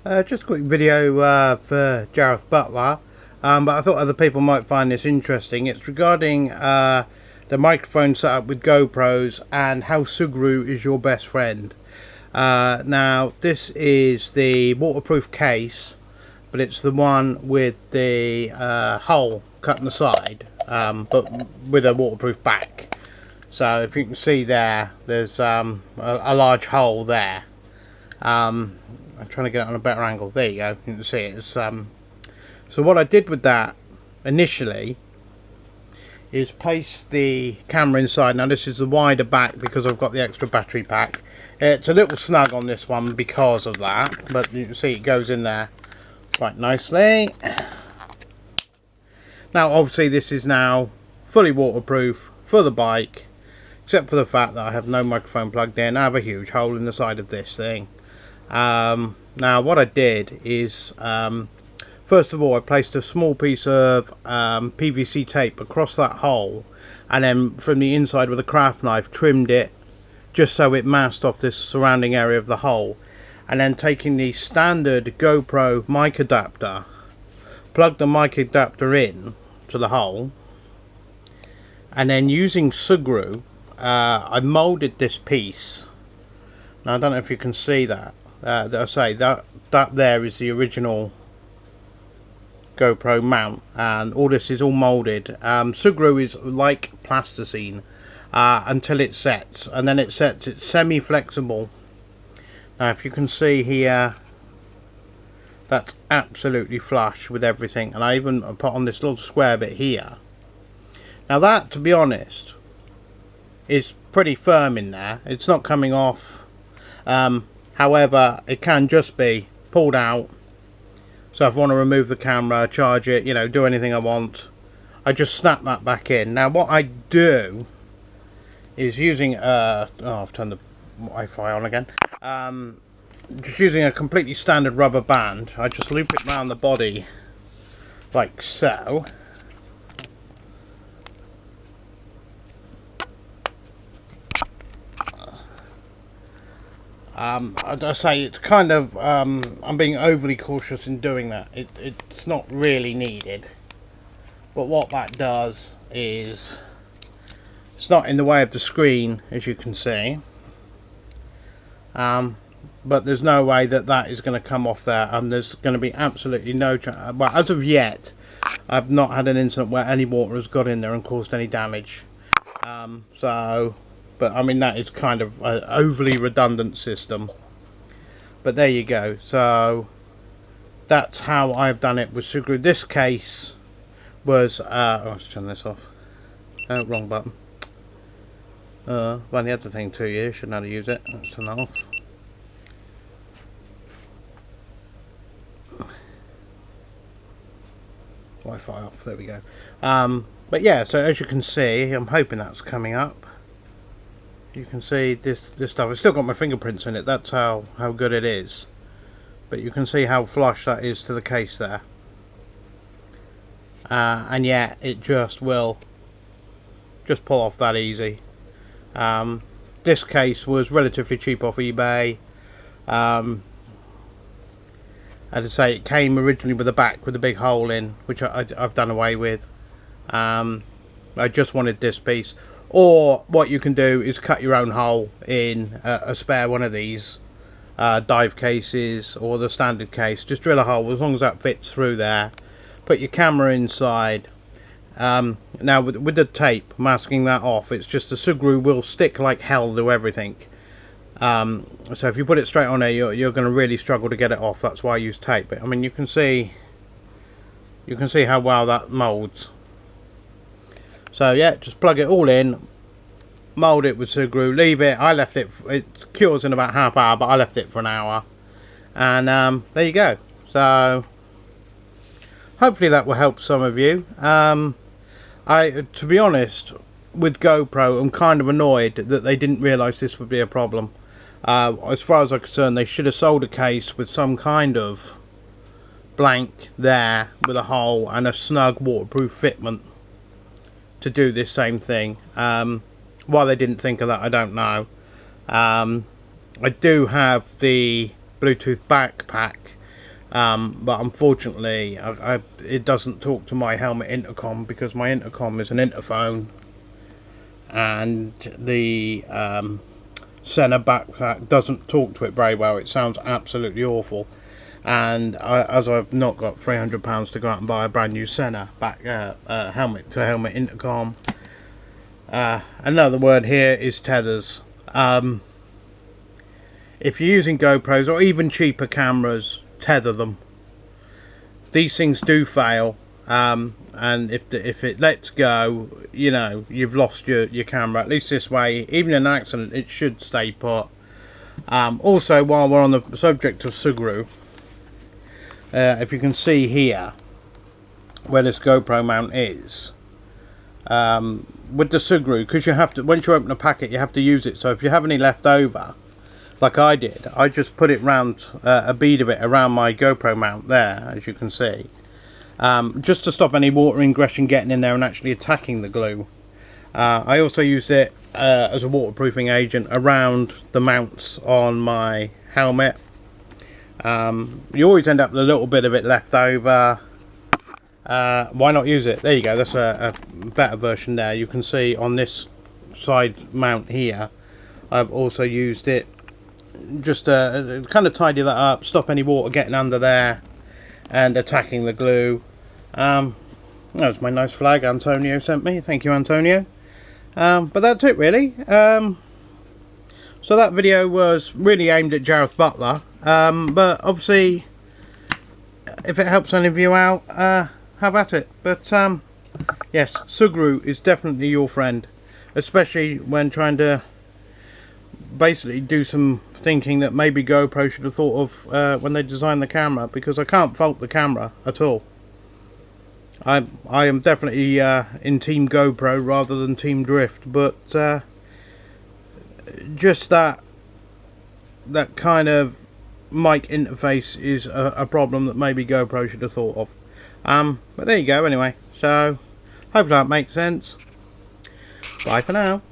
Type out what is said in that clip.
Just a quick video for Gareth Butler, but I thought other people might find this interesting. It's regarding the microphone setup with GoPros and how sugru is your best friend. Now this is the waterproof case, but it's the one with the hole cut in the side, but with a waterproof back. So if you can see there, there's a large hole there. I'm trying to get it on a better angle. There you go, you can see it. It's, so what I did with that initially is place the camera inside. Now this is the wider back because I've got the extra battery pack. It's a little snug on this one because of that, but you can see it goes in there quite nicely. Now obviously this is now fully waterproof for the bike, except for the fact that I have no microphone plugged in. I have a huge hole in the side of this thing. Now what I did is, first of all I placed a small piece of PVC tape across that hole, and then from the inside with a craft knife trimmed it just so it masked off this surrounding area of the hole. And then taking the standard GoPro mic adapter, plugged the mic adapter in to the hole, and then using sugru I molded this piece. Now I don't know if you can see that. I say that there is the original GoPro mount, and all this is all molded. Sugru is like plasticine until it sets, and then it sets. It's semi-flexible. Now if you can see here, that's absolutely flush with everything, and I even put on this little square bit here. Now that, to be honest, is pretty firm in there. It's not coming off. However, it can just be pulled out. So if I want to remove the camera, charge it, you know, do anything I want, I just snap that back in. Now what I do is using I've turned the Wi-Fi on again. Just using a completely standard rubber band, I just loop it around the body like so. I say it's kind of, I'm being overly cautious in doing that. It's not really needed, but what that does is it's not in the way of the screen, as you can see, but there's no way that that is going to come off there, and there's going to be absolutely no chance. Well, as of yet I've not had an incident where any water has got in there and caused any damage. But I mean, that is kind of an overly redundant system. But there you go. So that's how I've done it with sugru. This case was let's turn this off. Oh, wrong button. Well, the other thing too, you should know how to use it. Let's turn that off. Wi-Fi off. There we go. But yeah, so as you can see, I'm hoping that's coming up. You can see this stuff. It's still got my fingerprints in it. That's how good it is. But you can see how flush that is to the case there. And yeah, it just will just pull off that easy. This case was relatively cheap off eBay. As I say, it came originally with a back with a big hole in, which I've done away with. I just wanted this piece. Or what you can do is cut your own hole in a spare one of these dive cases or the standard case. Just drill a hole as long as that fits through there. Put your camera inside. Now with the tape masking that off, it's just the sugru will stick like hell to everything. So if you put it straight on there, you're going to really struggle to get it off. That's why I use tape. But I mean, you can see how well that molds. So yeah, just plug it all in, mold it with sugru, leave it. I left it, it cures in about half hour, but I left it for an hour, and there you go. So hopefully that will help some of you. To be honest, with GoPro, I'm kind of annoyed that they didn't realise this would be a problem. As far as I'm concerned, they should have sold a case with some kind of blank there with a hole and a snug waterproof fitment to do this same thing. Why they didn't think of that, I don't know. I do have the Bluetooth backpack but unfortunately it doesn't talk to my helmet intercom, because my intercom is an interphone, and the center backpack doesn't talk to it very well. It sounds absolutely awful, and as I've not got £300 to go out and buy a brand new center back helmet to helmet intercom. Another word here is tethers. If you're using GoPros or even cheaper cameras, tether them. These things do fail, and if it lets go, you know, you've lost your camera. At least this way, even in an accident, it should stay put. Also, while we're on the subject of sugru, if you can see here where this GoPro mount is, with the sugru, because you have to, once you open a packet, you have to use it. So if you have any left over, like I did, I just put it round, a bead of it around my GoPro mount there, as you can see, just to stop any water ingression getting in there and actually attacking the glue. I also used it as a waterproofing agent around the mounts on my helmet. You always end up with a little bit of it left over. Why not use it? There you go, that's a better version there. You can see on this side mount here, I've also used it just to kind of tidy that up, stop any water getting under there and attacking the glue. That was my nice flag Antonio sent me. Thank you, Antonio. But that's it really. So that video was really aimed at Gareth Butler, but obviously if it helps any of you out, have at it. But yes, sugru is definitely your friend, especially when trying to basically do some thinking that maybe GoPro should have thought of when they designed the camera, because I can't fault the camera at all. I am definitely in Team GoPro rather than Team Drift, but just that kind of mic interface is a problem that maybe GoPro should have thought of. But there you go anyway. So hope that makes sense. Bye for now.